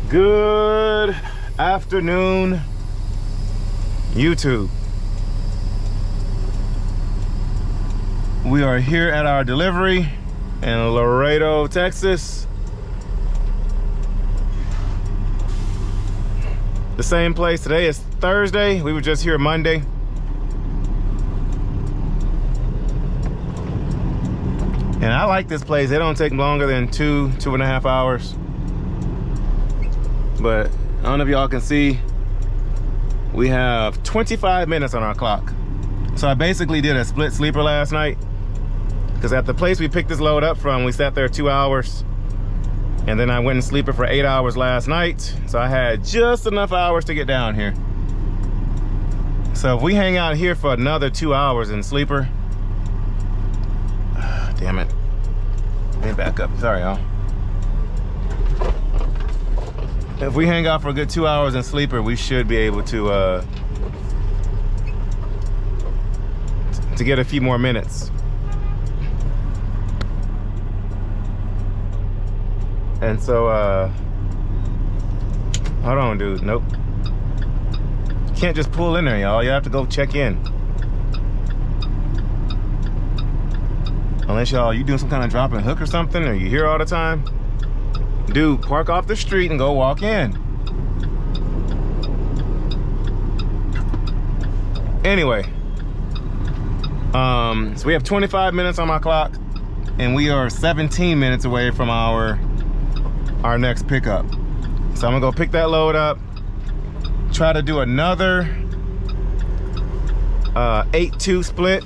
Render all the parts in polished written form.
Good afternoon, YouTube. We are here at our delivery in Laredo, Texas. The same place. Today is Thursday. We were just here Monday. And I like this place. They don't take longer than 2.5 hours. But I don't know if y'all can see, we have 25 minutes on our clock. So I basically did a split sleeper last night, because at the place we picked this load up from, we sat there 2 hours, and then I went and sleeper for 8 hours last night. So I had just enough hours to get down here. So if we hang out here for another 2 hours in sleeper, damn it. Let me back up, sorry y'all. If we hang out for a good 2 hours in sleeper, we should be able to get a few more minutes. And so, hold on, dude. Nope. Can't just pull in there, y'all. You have to go check in. Unless you doing some kind of drop and hook or something, or you here all the time. Dude, park off the street and go walk in. Anyway, so we have 25 minutes on my clock, and we are 17 minutes away from our next pickup. So I'm gonna go pick that load up, try to do another 8-2 split,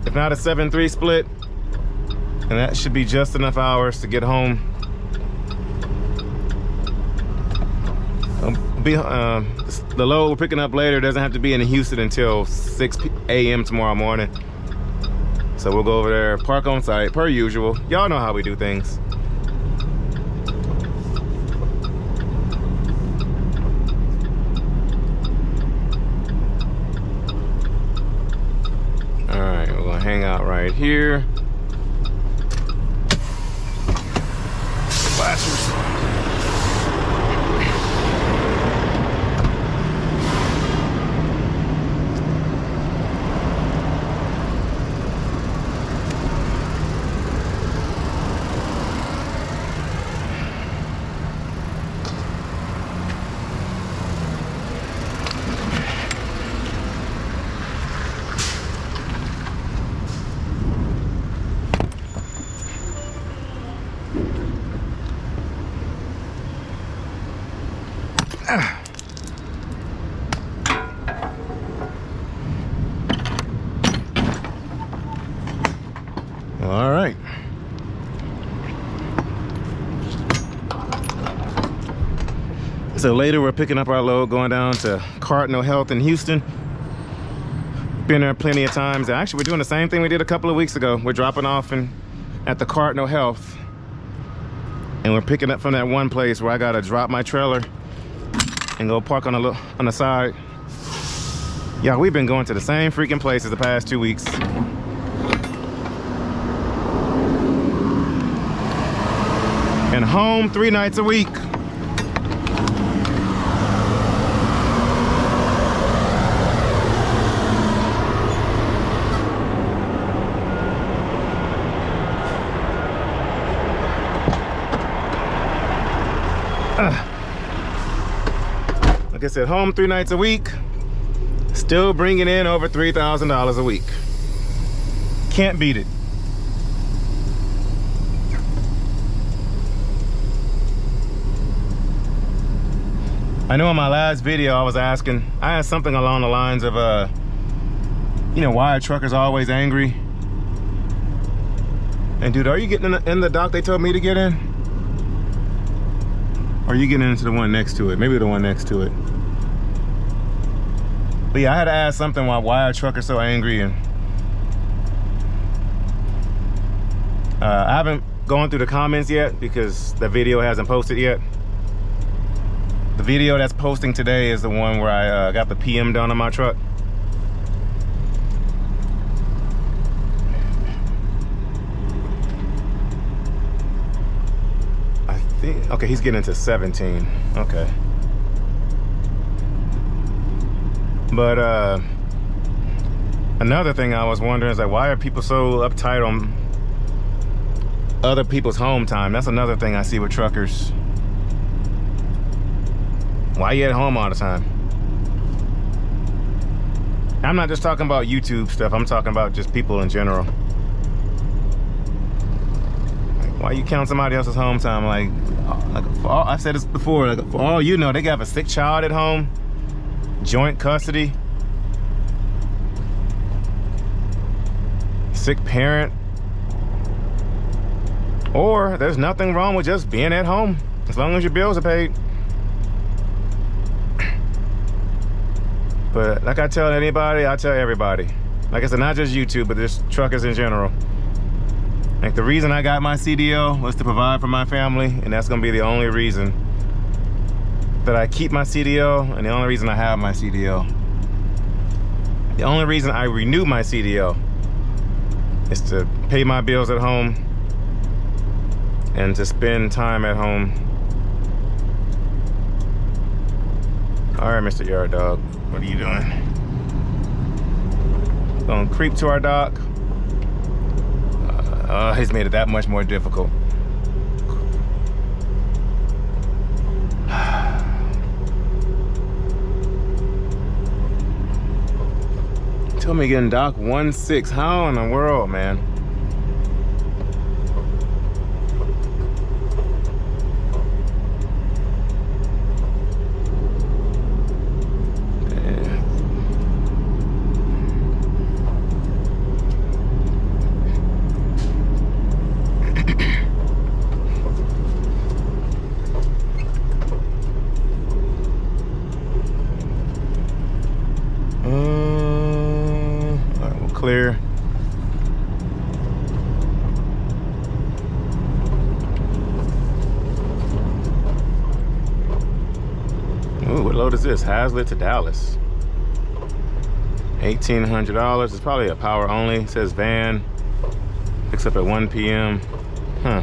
if not a 7-3 split, and that should be just enough hours to get home. The load we're picking up later doesn't have to be in Houston until 6 a.m. tomorrow morning. So we'll go over there, park on site, per usual. Y'all know how we do things. All right, we're gonna hang out right here. Flashers. All right. So later we're picking up our load, going down to Cardinal Health in Houston. Been there plenty of times. Actually, we're doing the same thing we did a couple of weeks ago. We're dropping off at the Cardinal Health, and we're picking up from that one place where I gotta drop my trailer and go park on the side. Yeah, we've been going to the same freaking places the past 2 weeks. And home 3 nights a week. Like I said, home 3 nights a week, still bringing in over $3,000 a week. Can't beat it. I know in my last video I asked something along the lines of, you know, why are truckers always angry? And dude, are you getting in the dock they told me to get in? Or are you getting into the one next to it? Maybe the one next to it. But yeah, I had to ask something why are truckers so angry, and I haven't gone through the comments yet because the video hasn't posted yet. The video that's posting today is the one where I got the PM done on my truck. I think, okay, he's getting into 17. Okay. But another thing I was wondering is like, why are people so uptight on other people's home time? That's another thing I see with truckers. Why you at home all the time? I'm not just talking about YouTube stuff. I'm talking about just people in general. Like, why you count somebody else's home time? Like for all, I've said this before. Like, for all you know, they got a sick child at home, joint custody, sick parent, or there's nothing wrong with just being at home as long as your bills are paid. But like I tell anybody, I tell everybody. Like I said, not just YouTube, but just truckers in general. Like, the reason I got my CDL was to provide for my family, and that's gonna be the only reason that I keep my CDL, and the only reason I have my CDL. The only reason I renew my CDL is to pay my bills at home and to spend time at home. All right, Mr. Yard Dog. What are you doing? Gonna creep to our dock. He's made it that much more difficult. Told me getting dock 1-6. How in the world, man? Clear. Ooh, what load is this? Hazlitt to Dallas. $1,800. It's probably a power only. It says van. Picks up at 1 p.m. Huh.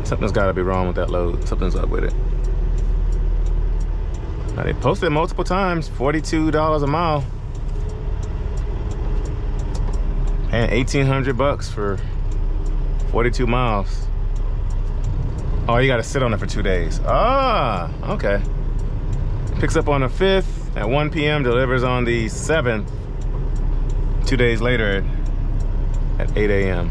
Something's got to be wrong with that load. Something's up with it. Now, they posted it multiple times. $42 a mile. And 1,800 bucks for 42 miles. Oh, you gotta sit on it for 2 days. Ah, okay. Picks up on the 5th at 1 p.m., delivers on the 7th, 2 days later at 8 a.m.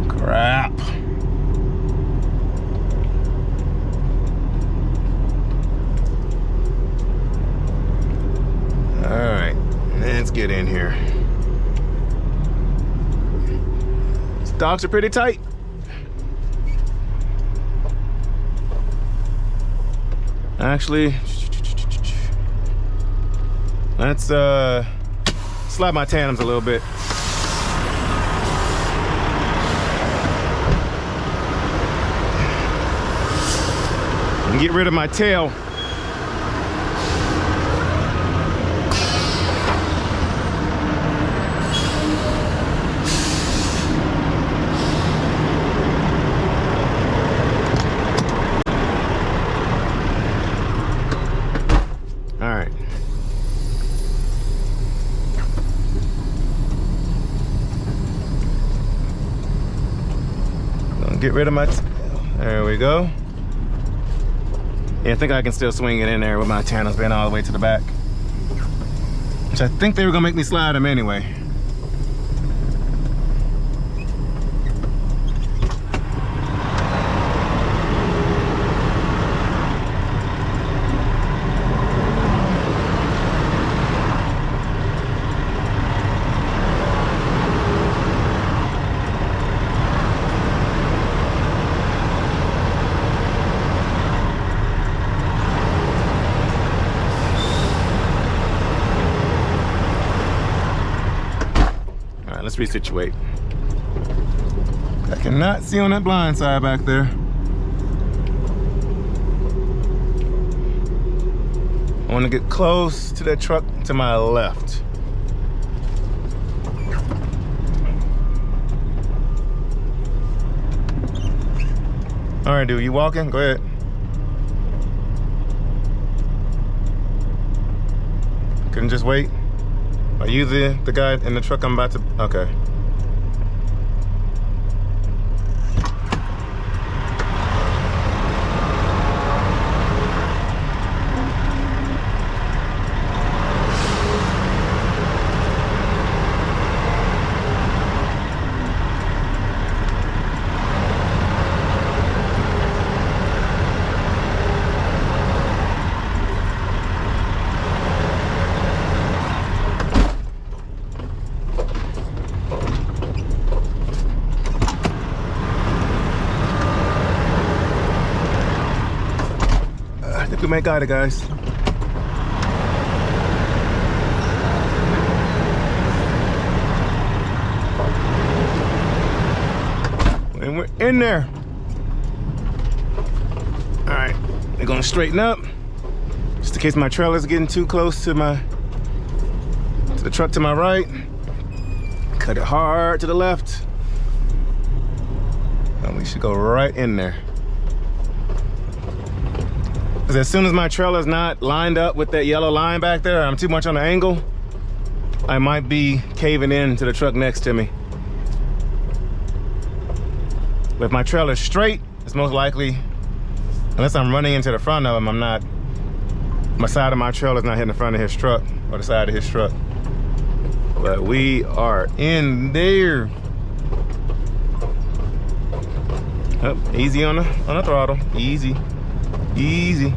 Crap. All right, let's get in here. These docks are pretty tight. Actually, let's slide my tandems a little bit. And get rid of my tail. Get rid of my there we go. Yeah, I think I can still swing it in there with my channels bent all the way to the back, which I think they were gonna make me slide them anyway. let's resituate. I cannot see on that blind side back there. I want to get close to that truck to my left. All right, dude, you walking? Go ahead. Couldn't just wait? Are you the guy in the truck I'm about to, okay. We might got it, guys. And we're in there. All right, we're gonna straighten up, just in case my trailer's getting too close to the truck to my right. Cut it hard to the left, and we should go right in there. Because as soon as my trailer's not lined up with that yellow line back there, I'm too much on the angle, I might be caving in to the truck next to me. But if my trailer's straight, it's most likely, unless I'm running into the front of him, my side of my trailer's not hitting the front of his truck or the side of his truck. But we are in there. Oh, easy on the throttle, easy. Easy.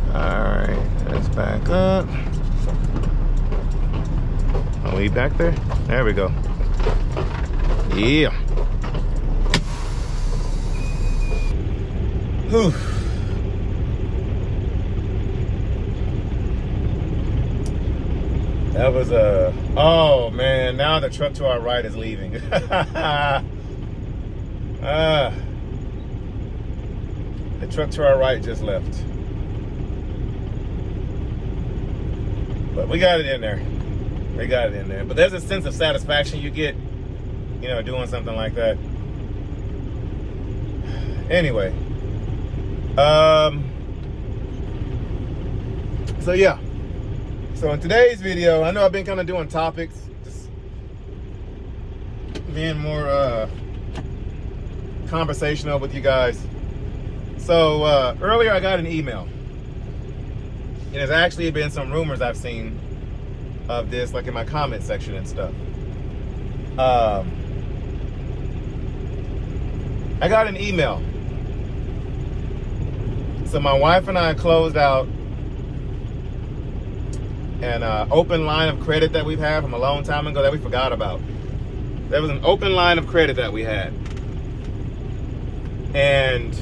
All right, let's back up. Are we back there? There we go. Yeah. Whew. That was oh man, now the truck to our right is leaving. The truck to our right just left. But we got it in there. We got it in there. But there's a sense of satisfaction you get, you know, doing something like that. Anyway. So yeah. So in today's video, I know I've been kind of doing topics, just being more conversational with you guys. So earlier I got an email, and there's actually been some rumors I've seen of this, like in my comment section and stuff. I got an email. So my wife and I closed out an open line of credit that we've had from a long time ago that we forgot about. There was an open line of credit that we had, and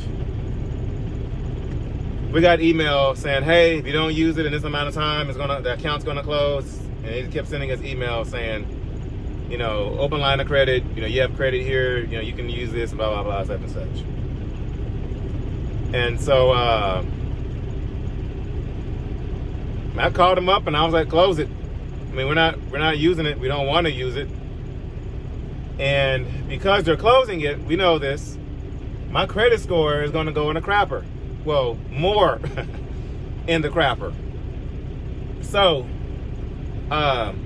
we got email saying, hey, if you don't use it in this amount of time, the account's gonna close. And he kept sending us emails saying, you know, open line of credit, you know, you have credit here, you know, you can use this, blah, blah, blah, such and such. And so I called him up and I was like, close it. I mean, we're not using it. We don't want to use it. And because they're closing it, we know this, my credit score is going to go in the crapper. Well, more in the crapper. So, and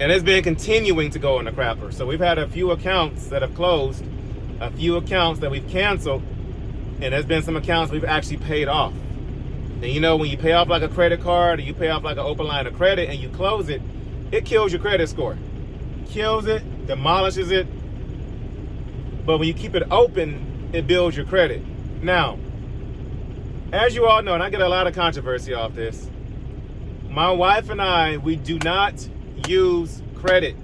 it's been continuing to go in the crapper. So we've had a few accounts that have closed, a few accounts that we've canceled, and there's been some accounts we've actually paid off. And you know, when you pay off like a credit card or you pay off like an open line of credit and you close it, it kills your credit score. Kills it, demolishes it. But when you keep it open, it builds your credit. Now, as you all know, and I get a lot of controversy off this, my wife and I, we do not use credit.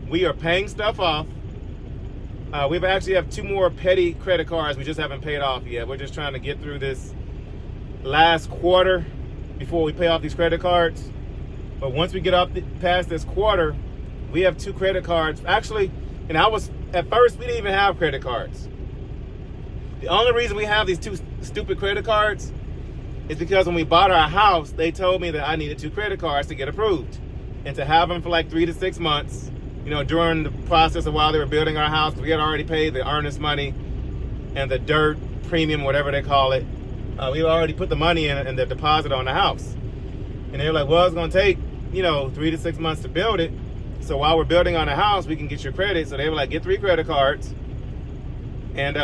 We are paying stuff off. We actually have 2 more petty credit cards we just haven't paid off yet. We're just trying to get through this last quarter before we pay off these credit cards. But once we get up past this quarter, we have 2 credit cards. Actually, and at first, we didn't even have credit cards. The only reason we have these 2 stupid credit cards is because when we bought our house, they told me that I needed 2 credit cards to get approved and to have them for like 3 to 6 months, during the process of while they were building our house. We had already paid the earnest money and the dirt premium, whatever they call it. We already put the money in and the deposit on the house. And they were like, well, it's going to take, 3 to 6 months to build it. So while we're building on the house, we can get your credit. So they were like, get 3 credit cards and,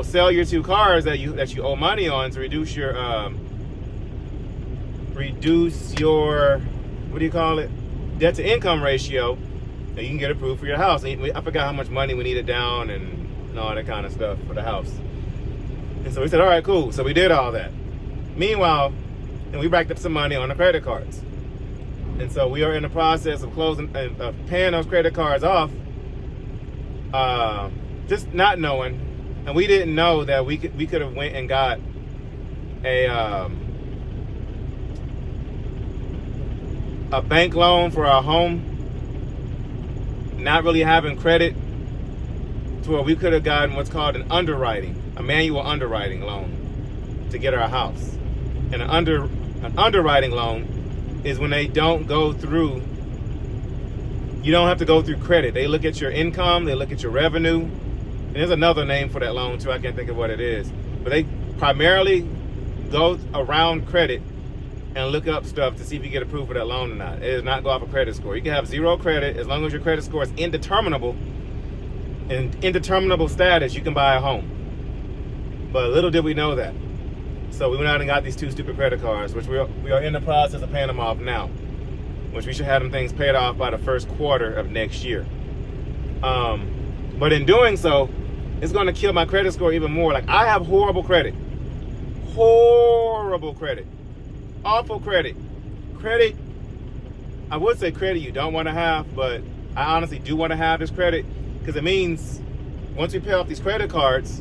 sell your 2 cars that you owe money on to reduce your, what do you call it? Debt to income ratio. And you can get approved for your house. I forgot how much money we needed down and all that kind of stuff for the house. And so we said, all right, cool. So we did all that. Meanwhile, and we racked up some money on the credit cards. And so we are in the process of paying those credit cards off, just not knowing. And we didn't know that we could have went and got a bank loan for our home, not really having credit, to where we could have gotten what's called a manual underwriting loan to get our house. And an underwriting loan is when they don't go through, you don't have to go through credit. They look at your income, they look at your revenue. And there's another name for that loan too, I can't think of what it is. But they primarily go around credit and look up stuff to see if you get approved for that loan or not. It does not go off a credit score. You can have 0 credit, as long as your credit score is indeterminable. In indeterminable status, you can buy a home. But little did we know that. So we went out and got these 2 stupid credit cards, which we are in the process of paying them off now, which we should have them things paid off by the first quarter of next year. But in doing so, it's going to kill my credit score even more. Like, I have horrible credit. Horrible credit. Awful credit. Credit, I would say credit you don't want to have, but I honestly do want to have this credit, because it means once we pay off these credit cards,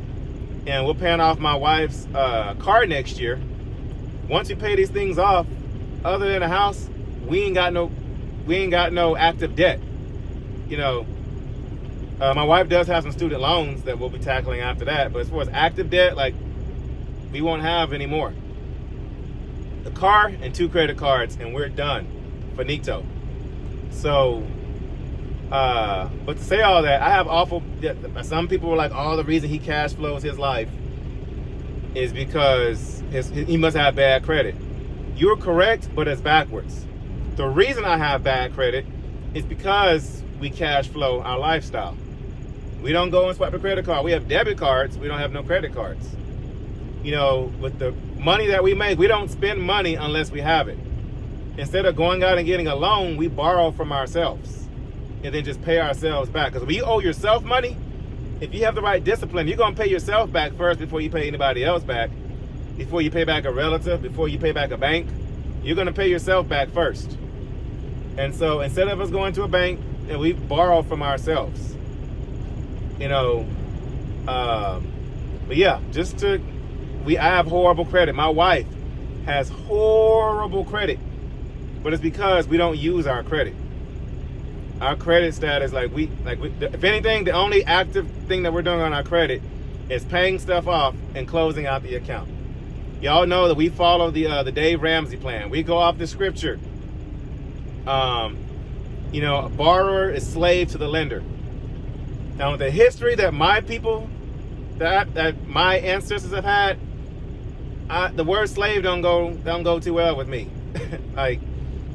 and we're paying off my wife's car next year, once we pay these things off, other than a house, we ain't got no active debt. My wife does have some student loans that we'll be tackling after that, but as far as active debt, like, we won't have any more. The car and 2 credit cards, and we're done. Finito. So, but to say all that, I have some people were like, the reason he cash flows his life is because he must have bad credit. You're correct, but it's backwards. The reason I have bad credit is because we cash flow our lifestyle. We don't go and swipe a credit card. We have debit cards. We don't have no credit cards. With the money that we make, we don't spend money unless we have it. Instead of going out and getting a loan, we borrow from ourselves and then just pay ourselves back. Because when you owe yourself money, if you have the right discipline, you're going to pay yourself back first before you pay anybody else back. Before you pay back a relative, before you pay back a bank, you're going to pay yourself back first. And so instead of us going to a bank, and we borrow from ourselves. But yeah, I have horrible credit. My wife has horrible credit, but it's because we don't use our credit. Our credit status, if anything, the only active thing that we're doing on our credit is paying stuff off and closing out the account. Y'all know that we follow the Dave Ramsey plan. We go off the scripture. A borrower is slave to the lender. Now, the history that my people, that my ancestors have had, the word slave don't go too well with me.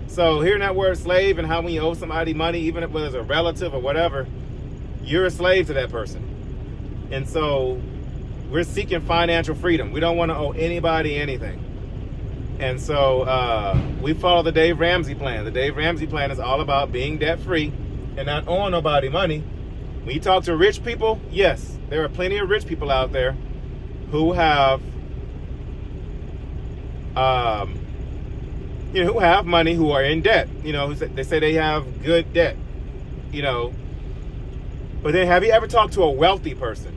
So hearing that word slave, and how when you owe somebody money, even if it's a relative or whatever, you're a slave to that person. And so we're seeking financial freedom. We don't want to owe anybody anything. And so we follow the Dave Ramsey plan. The Dave Ramsey plan is all about being debt free and not owing nobody money. When you talk to rich people, yes, there are plenty of rich people out there who have who have money, who are in debt. They say they have good debt. But then, have you ever talked to a wealthy person?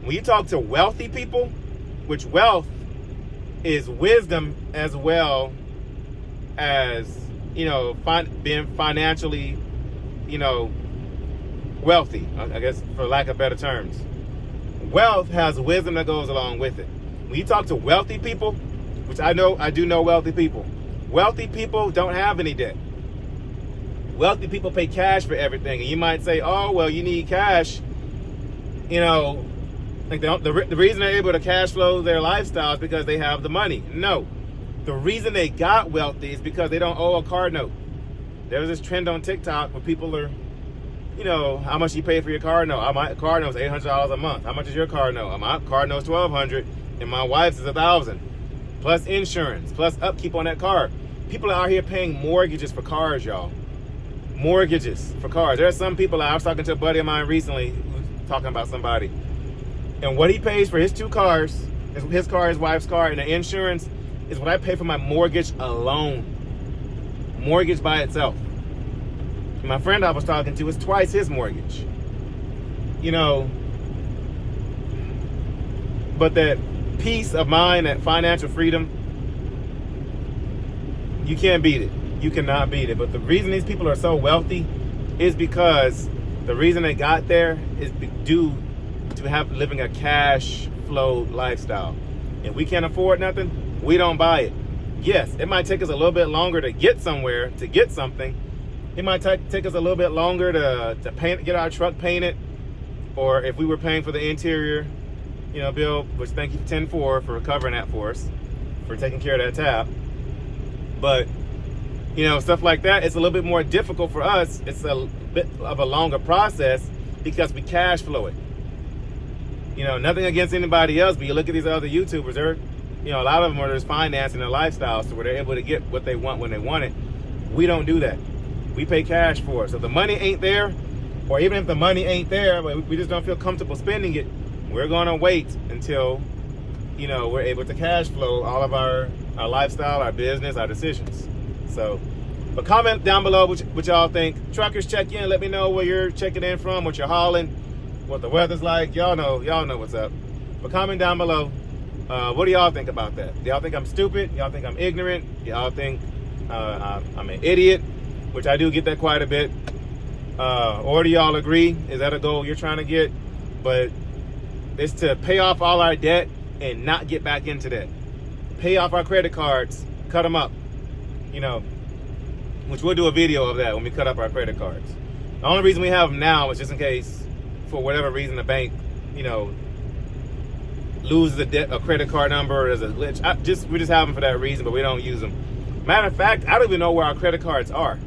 When you talk to wealthy people, which wealth is wisdom as well as, you know, being financially, you know, wealthy, I guess, for lack of better terms. Wealth has wisdom that goes along with it. When you talk to wealthy people, which I do know wealthy people don't have any debt. Wealthy people pay cash for everything. And you might say, oh, well, you need cash. You know, like the reason they're able to cash flow their lifestyle is because they have the money. No. The reason they got wealthy is because they don't owe a car note. There's this trend on TikTok where people are, you know, how much you pay for your car note? My car note is $800 a month. How much is your car note? My car note is $1,200, and my wife's is $1,000, plus insurance, plus upkeep on that car. People are out here paying mortgages for cars, y'all. Mortgages for cars. There are some people. I was talking to a buddy of mine recently who was talking about somebody, and what he pays for his 2 cars, his car, his wife's car, and the insurance is what I pay for my mortgage alone. Mortgage by itself. My friend I was talking to is twice his mortgage. You know, but that peace of mind, that financial freedom, you can't beat it. You cannot beat it. But the reason these people are so wealthy is because the reason they got there is due to living a cash flow lifestyle. If we can't afford nothing, we don't buy it. Yes, it might take us a little bit longer to get somewhere, to get something. It might take us a little bit longer to get our truck painted, or if we were paying for the interior, you know, bill, which thank you 10-4 for covering that for us, for taking care of that tab. But, you know, stuff like that, it's a little bit more difficult for us. It's a bit of a longer process because we cash flow it. You know, nothing against anybody else, but you look at these other YouTubers, they're, you know, a lot of them are just financing their lifestyles to where they're able to get what they want when they want it. We don't do that. We pay cash for it. So if the money ain't there, or even if the money ain't there, but we just don't feel comfortable spending it, we're gonna wait until, you know, we're able to cash flow all of our lifestyle, our business, our decisions. So, but comment down below what y'all think. Truckers, check in, let me know where you're checking in from, what you're hauling, what the weather's like. Y'all know what's up. But comment down below. What do y'all think about that? Do y'all think I'm stupid? Y'all think I'm ignorant? Y'all think I'm an idiot? Which I do get that quite a bit. Or do y'all agree? Is that a goal you're trying to get? But it's to pay off all our debt and not get back into debt. Pay off our credit cards, cut them up. You know, which we'll do a video of that when we cut up our credit cards. The only reason we have them now is just in case, for whatever reason, the bank, you know, loses a credit card number or there's a glitch. We just have them for that reason, but we don't use them. Matter of fact, I don't even know where our credit cards are,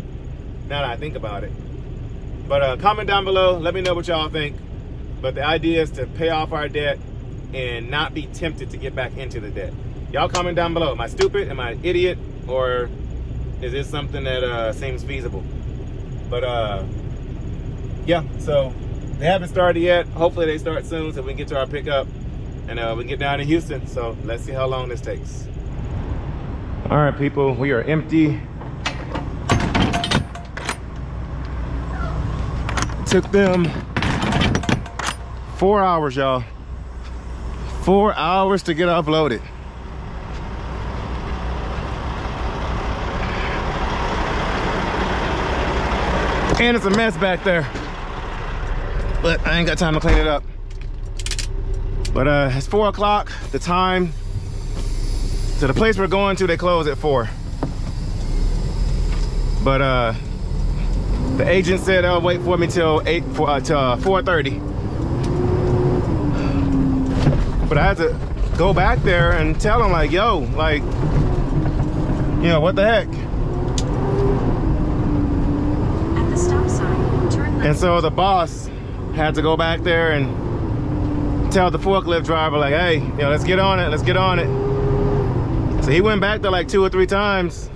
now that I think about it. But comment down below, let me know what y'all think. But the idea is to pay off our debt and not be tempted to get back into the debt. Y'all comment down below. Am I stupid? Am I an idiot? Or is this something that seems feasible? But yeah, so they haven't started yet. Hopefully they start soon so we can get to our pickup and we can get down to Houston. So let's see how long this takes. All right, people, we are empty. Took them 4 hours, y'all. 4 hours to get uploaded. And it's a mess back there, but I ain't got time to clean it up. But it's 4 o'clock, the time. So the place we're going to, they close at 4. But the agent said they'll wait for me till 4:30. But I had to go back there and tell them, like, yo, like, you know, what the heck? At the stop sign, turn left. And so the boss had to go back there and tell the forklift driver, like, hey, you know, let's get on it, let's get on it. So he went back there like 2 or 3 times.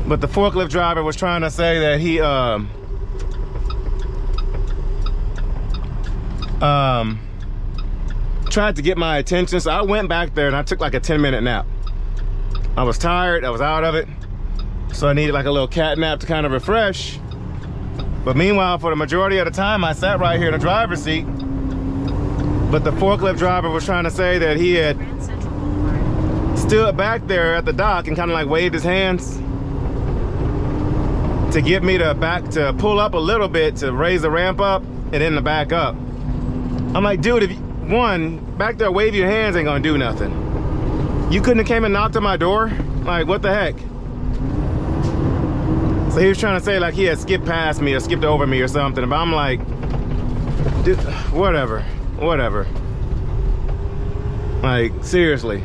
But the forklift driver was trying to say that he tried to get my attention. So I went back there and I took like a 10-minute nap. I was tired, I was out of it. So I needed like a little cat nap to kind of refresh. But meanwhile, for the majority of the time, I sat right here in the driver's seat. But the forklift driver was trying to say that he had stood back there at the dock and kind of like waved his hands to get me to pull up a little bit to raise the ramp up and then to back up. I'm like, dude, if you, one, back there wave your hands ain't gonna do nothing. You couldn't have came and knocked on my door? Like, what the heck? So he was trying to say like he had skipped past me or skipped over me or something, but I'm like, dude, whatever. Like, seriously.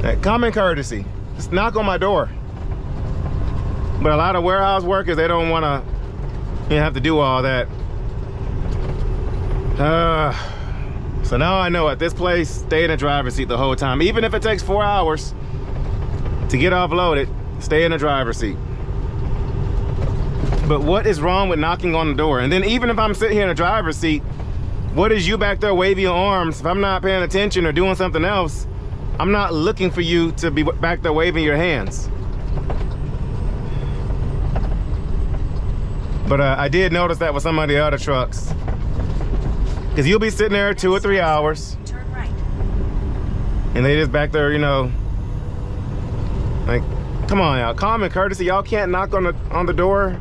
Like, common courtesy, just knock on my door. But a lot of warehouse workers, they don't want to have to do all that. So now I know at this place, stay in the driver's seat the whole time. Even if it takes 4 hours to get offloaded, stay in the driver's seat. But what is wrong with knocking on the door? And then even if I'm sitting here in the driver's seat, what is you back there waving your arms? If I'm not paying attention or doing something else, I'm not looking for you to be back there waving your hands. But I did notice that with some of the other trucks. Because you'll be sitting there 2 or 3 hours. Turn right. And they just back there, you know, like, come on, y'all, common courtesy. Y'all can't knock on the door.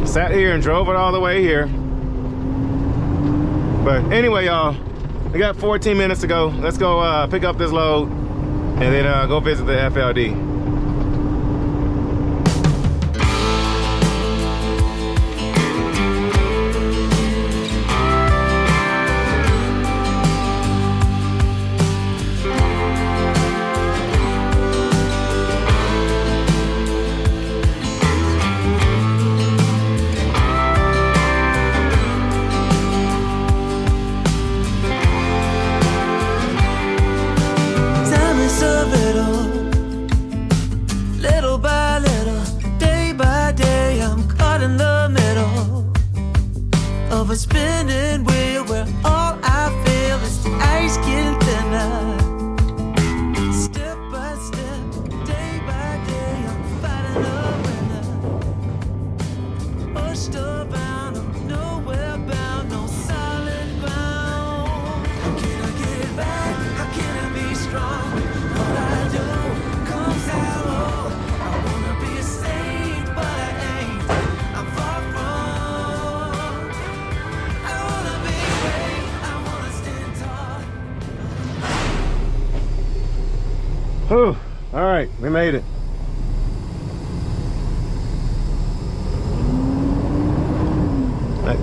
Sat here and drove it all the way here. But anyway, y'all, we got 14 minutes to go. Let's go pick up this load and then go visit the FLD. A spinning wheel where all I feel is the ice getting thinner. Step by step, day by day, I'm fighting the winner. Pushed around, I'm nowhere bound, no solid ground. How can I get back? How can I be strong? All I do comes out wrong. I wanna be a saint, but I ain't. I'm far from. Whew. All right, we made it.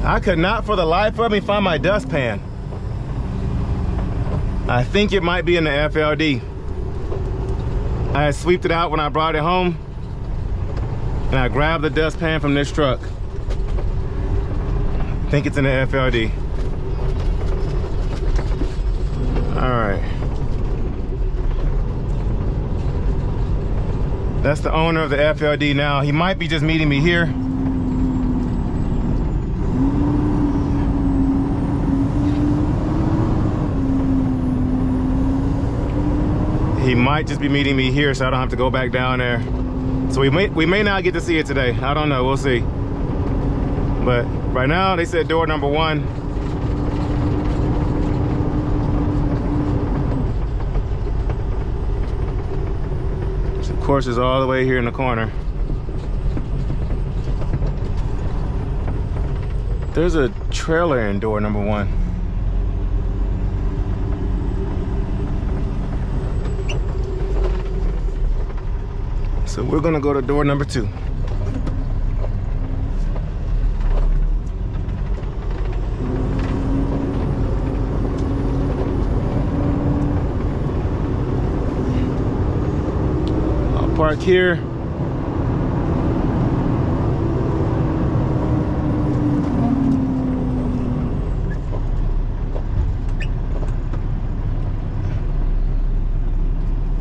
I could not for the life of me find my dustpan. I think it might be in the FLD. I had sweeped it out when I brought it home, and I grabbed the dustpan from this truck. I think it's in the FLD. All right. That's the owner of the FLD now. He might be just meeting me here. He might just be meeting me here, so I don't have to go back down there. So we may not get to see it today. I don't know, we'll see. But right now, they said door number 1. Of course, is all the way here in the corner. There's a trailer in door number 1. So we're gonna go to door number 2. Park here.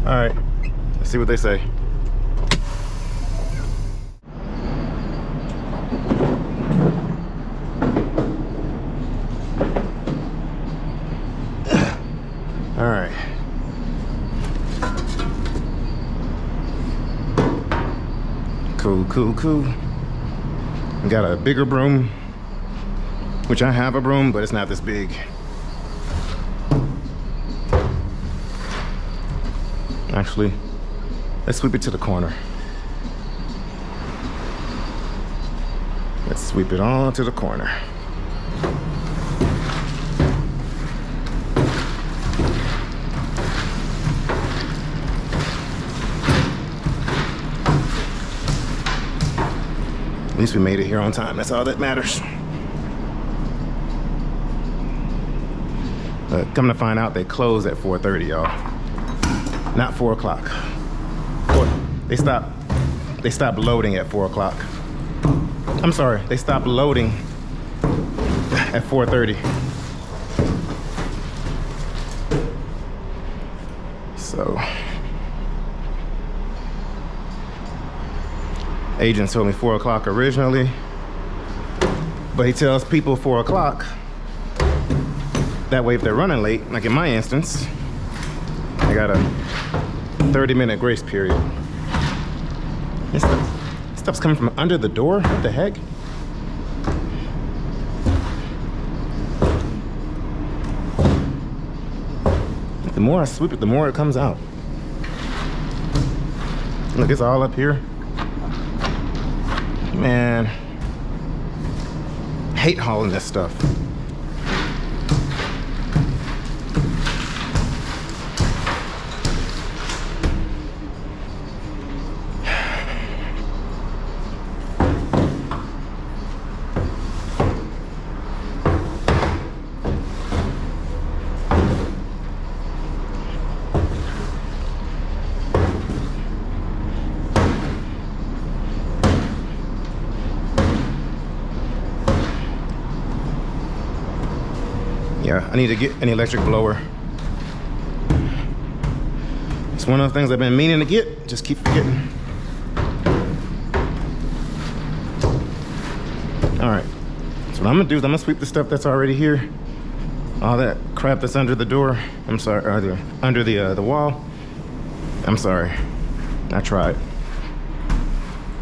All right, let's see what they say. All right. Cool. We got a bigger broom, which I have a broom, but it's not this big. Actually, let's sweep it to the corner. Let's sweep it all to the corner. At least we made it here on time. That's all that matters. Come to find out, they close at 4:30, y'all. Not 4 o'clock. They stopped loading at 4 o'clock. I'm sorry, they stopped loading at 4:30. So, agent told me 4 o'clock originally, but he tells people 4 o'clock. That way, if they're running late, like in my instance, I got a 30-minute grace period. This stuff's coming from under the door? What the heck? The more I sweep it, the more it comes out. Look, it's all up here. Man, hate hauling this stuff. Yeah, I need to get an electric blower. It's one of the things I've been meaning to get, just keep forgetting. All right, so what I'm gonna do is I'm gonna sweep the stuff that's already here. All that crap that's under the door, I'm sorry, or under the wall. I'm sorry, I tried.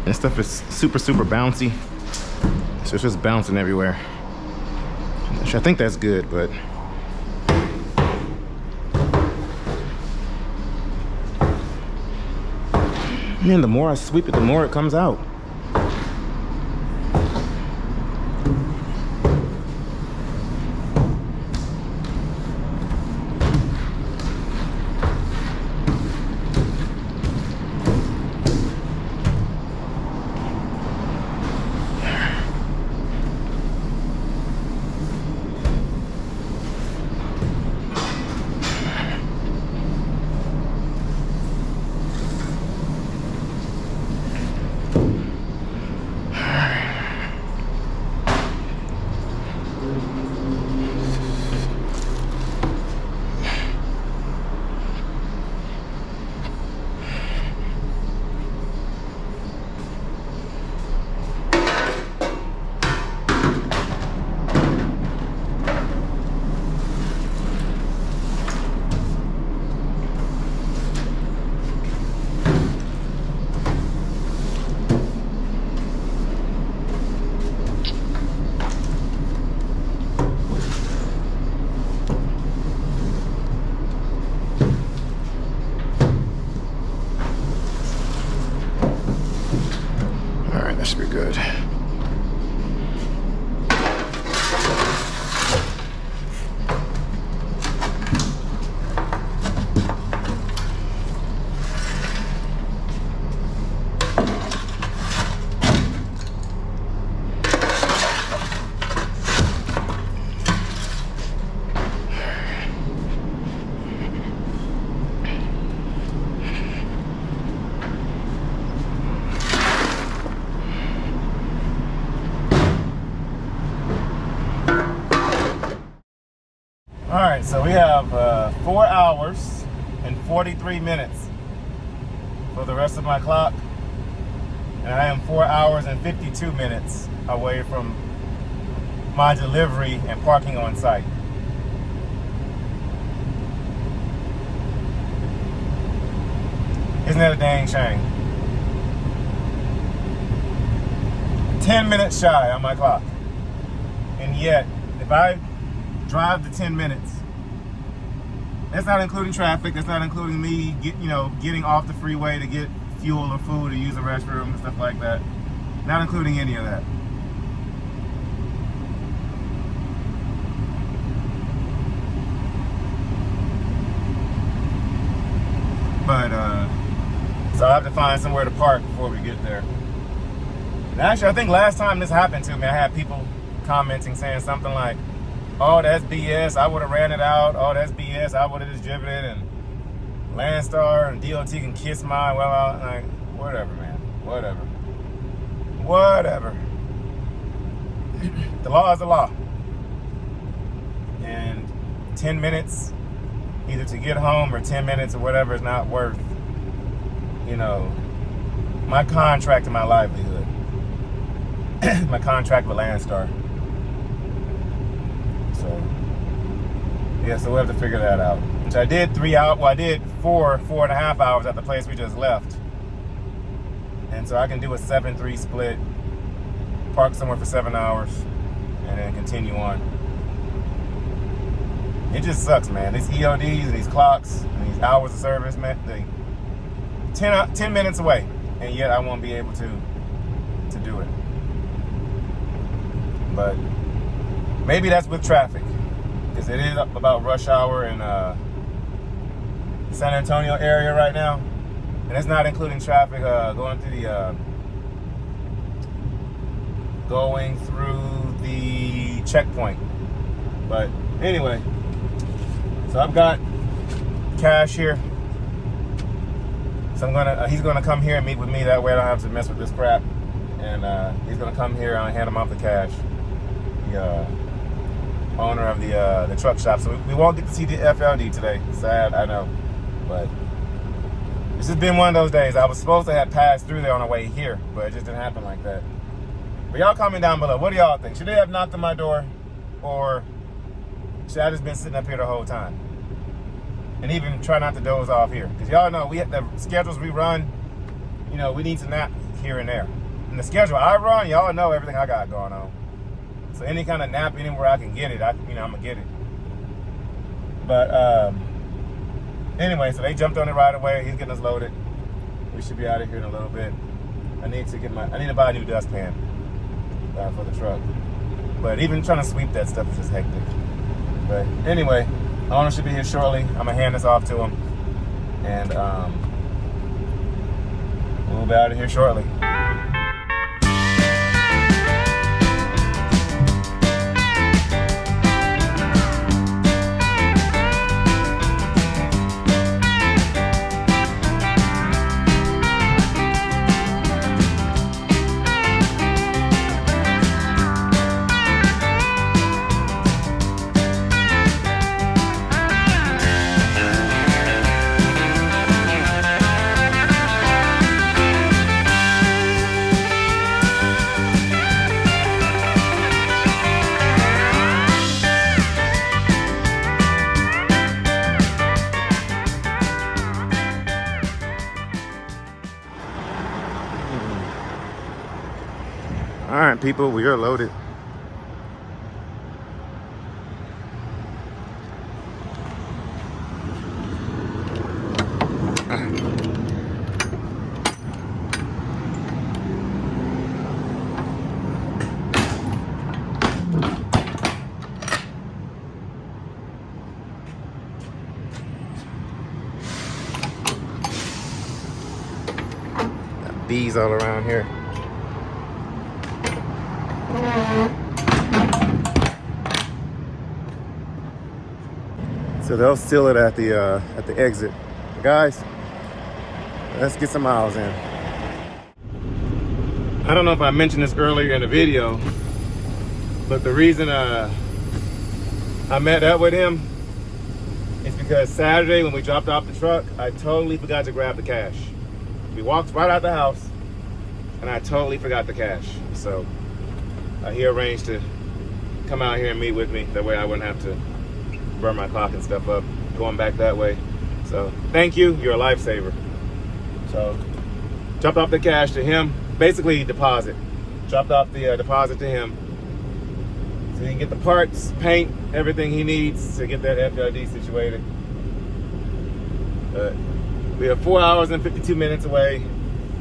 This stuff is super bouncy, so it's just bouncing everywhere. I think that's good, but man, the more I sweep it, the more it comes out. That should be good. All right, so we have 4 hours and 43 minutes for the rest of my clock. And I am 4 hours and 52 minutes away from my delivery and parking on site. Isn't that a dang shame? 10 minutes shy on my clock. And yet, if I drive the 10 minutes, that's not including traffic, that's not including me getting off the freeway to get fuel or food or use a restroom and stuff like that. Not including any of that. But so I have to find somewhere to park before we get there. And actually, I think last time this happened to me, I had people commenting saying something like, "Oh, that's BS, I would have ran it out. Oh, that's BS, I would have just driven it, and Landstar and DOT can kiss my," well, like, whatever, man, whatever. The law is the law. And 10 minutes either to get home or 10 minutes or whatever is not worth, my contract and my livelihood. My contract with Landstar. So, yeah, so we'll have to figure that out. Which I did 3 hours, well, I did 4.5 hours at the place we just left. And so I can do a 7-3 split, park somewhere for 7 hours, and then continue on. It just sucks, man. These EODs and these clocks and these hours of service, man, they 10 minutes away, and yet I won't be able to do it. But maybe that's with traffic, because it is about rush hour in San Antonio area right now, and it's not including traffic going through the checkpoint. But anyway, so I've got cash here. So he's gonna come here and meet with me. That way I don't have to mess with this crap. And he's gonna come here and hand him off the cash. The owner of the truck shop. So we won't get to see the FLD today. Sad, I know, but this has been one of those days. I was supposed to have passed through there on the way here, but it just didn't happen like that. But y'all comment down below. What do y'all think? Should they have knocked on my door, or should I just been sitting up here the whole time? And even try not to doze off here, because y'all know we have the schedules we run. We need to nap here and there. And the schedule I run, y'all know everything I got going on. So any kind of nap anywhere I can get it, I'm gonna get it. But anyway, so they jumped on it right away. He's getting us loaded. We should be out of here in a little bit. I need to buy a new dustpan for the truck. But even trying to sweep that stuff is just hectic. But anyway, owner should be here shortly. I'm gonna hand this off to him, and we'll be out of here shortly. All right, people, we are loaded. Got bees all around here. So they'll seal it at the exit. Guys, let's get some miles in. I don't know if I mentioned this earlier in the video, but the reason I met up with him is because Saturday when we dropped off the truck, I totally forgot to grab the cash. We walked right out the house and I totally forgot the cash. So he arranged to come out here and meet with me. That way I wouldn't have to burn my clock and stuff up going back that way. So thank you, you're a lifesaver. So dropped off the cash to him, basically deposit. Dropped off the deposit to him. So he can get the parts, paint, everything he needs to get that FLD situated. But we are 4 hours and 52 minutes away.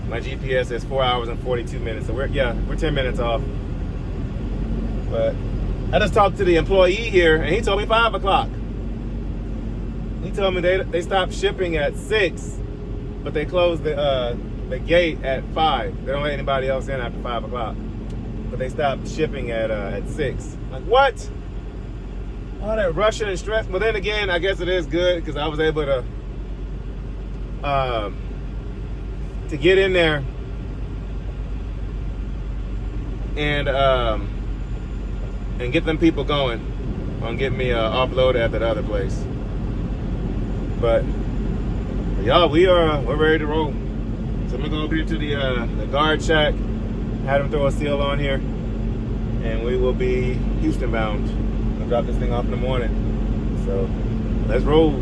My GPS says 4 hours and 42 minutes. So we're 10 minutes off. But I just talked to the employee here, and he told me 5 o'clock. He told me they stopped shipping at 6, but they closed the gate at 5. They don't let anybody else in after 5 o'clock. But they stopped shipping at 6. Like, what? All that rushing and stress. But then again, I guess it is good because I was able to get in there and get them people going on getting me offloaded at that other place. But y'all, we're ready to roll. So I'm gonna go over here to the guard shack, have them throw a seal on here, and we will be Houston bound. I'll drop this thing off in the morning. So let's roll.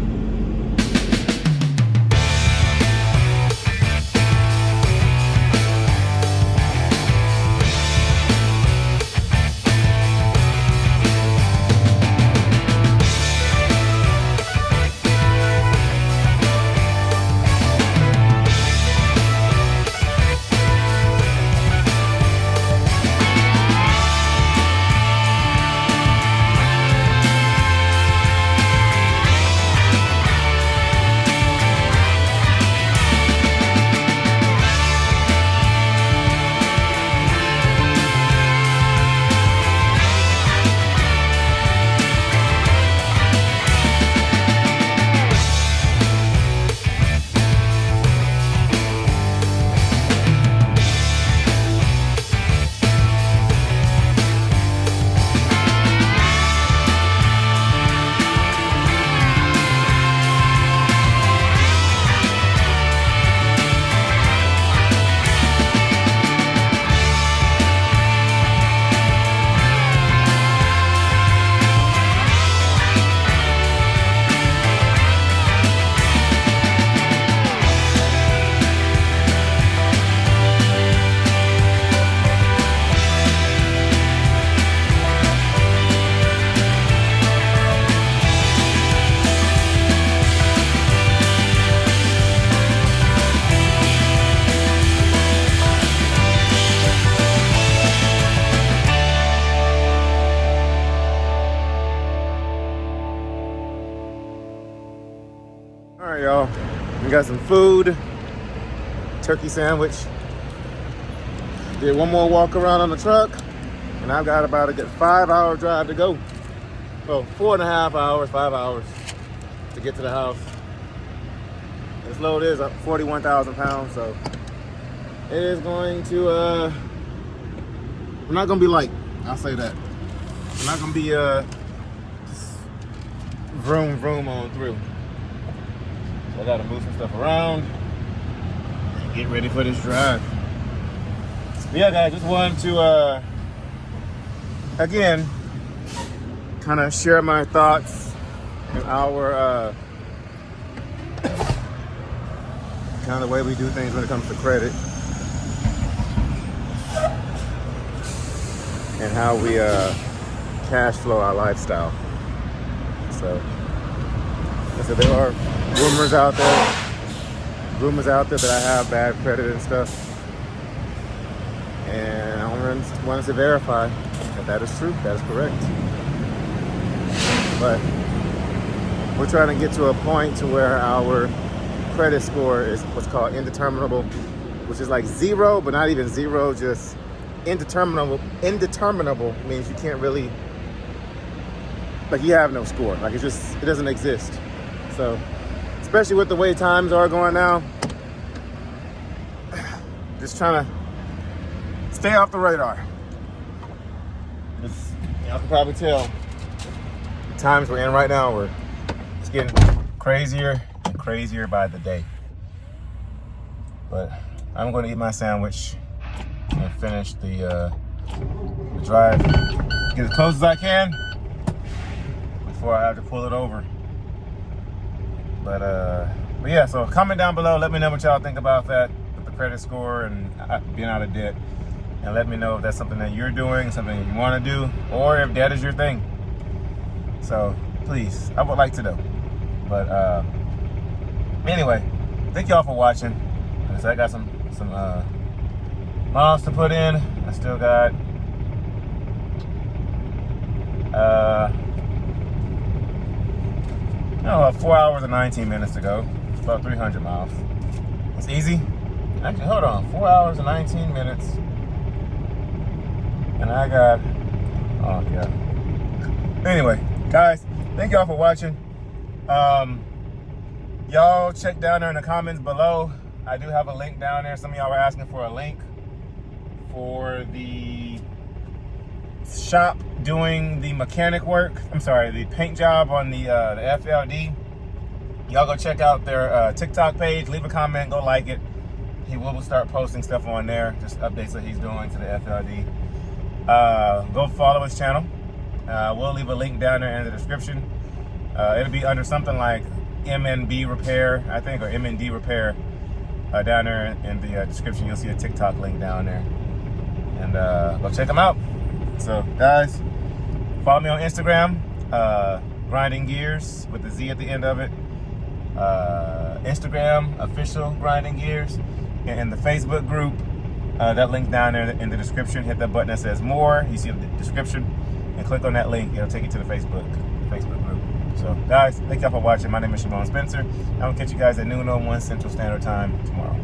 Alright, y'all. We got some food. Turkey sandwich. Did one more walk around on the truck. And I've got about a good 5-hour drive to go. Well, 4.5 hours, 5 hours to get to the house. This load is up 41,000 pounds, so it is going to, we're not going to be light. I'll say that. We're not going to be, just vroom, vroom on through. So I got to move some stuff around and get ready for this drive. But yeah, guys, just wanted to, again, kind of share my thoughts and our, kind of the way we do things when it comes to credit and how we cash flow our lifestyle. So there are rumors out there that I have bad credit and stuff, and I wanted to verify that that is true, that is correct. But we're trying to get to a point to where our credit score is what's called indeterminable, which is like zero, but not even zero, just indeterminable. Indeterminable means you can't really, like, you have no score. Like, it doesn't exist. So, especially with the way times are going now, just trying to stay off the radar. Y'all can probably tell the times we're in right now, it's getting crazier and crazier by the day. But I'm going to eat my sandwich and finish the drive, get as close as I can before I have to pull it over. But yeah, so comment down below, let me know what y'all think about that with the credit score and being out of debt. and let me know if that's something that you're doing, something you want to do, or if that is your thing. So please, I would like to know. But anyway, thank y'all for watching. So I got some miles to put in. I still got 4 hours and 19 minutes to go. It's about 300 miles. It's easy. Actually, hold on. 4 hours and 19 minutes. And I got, oh yeah. Anyway, guys, thank y'all for watching. Y'all check down there in the comments below. I do have a link down there. Some of y'all were asking for a link for the shop doing the mechanic work. I'm sorry, the paint job on the FLD. Y'all go check out their TikTok page. Leave a comment. Go like it. He will start posting stuff on there. Just updates that he's doing to the FLD. Go follow his channel. We'll leave a link down there in the description. It'll be under something like MNB Repair, I think, or MND Repair. Down there in the description, you'll see a TikTok link down there. And go check them out. So, guys, follow me on Instagram, Grinding Gears, with the Z at the end of it. Instagram, official Grinding Gears. And the Facebook group, that link down there in the description. Hit that button that says more. You see the description. And click on that link. It'll take you to the Facebook group. So, guys, thank y'all for watching. My name is Shymon Spencer. I will catch you guys at noon on 1 Central Standard Time tomorrow.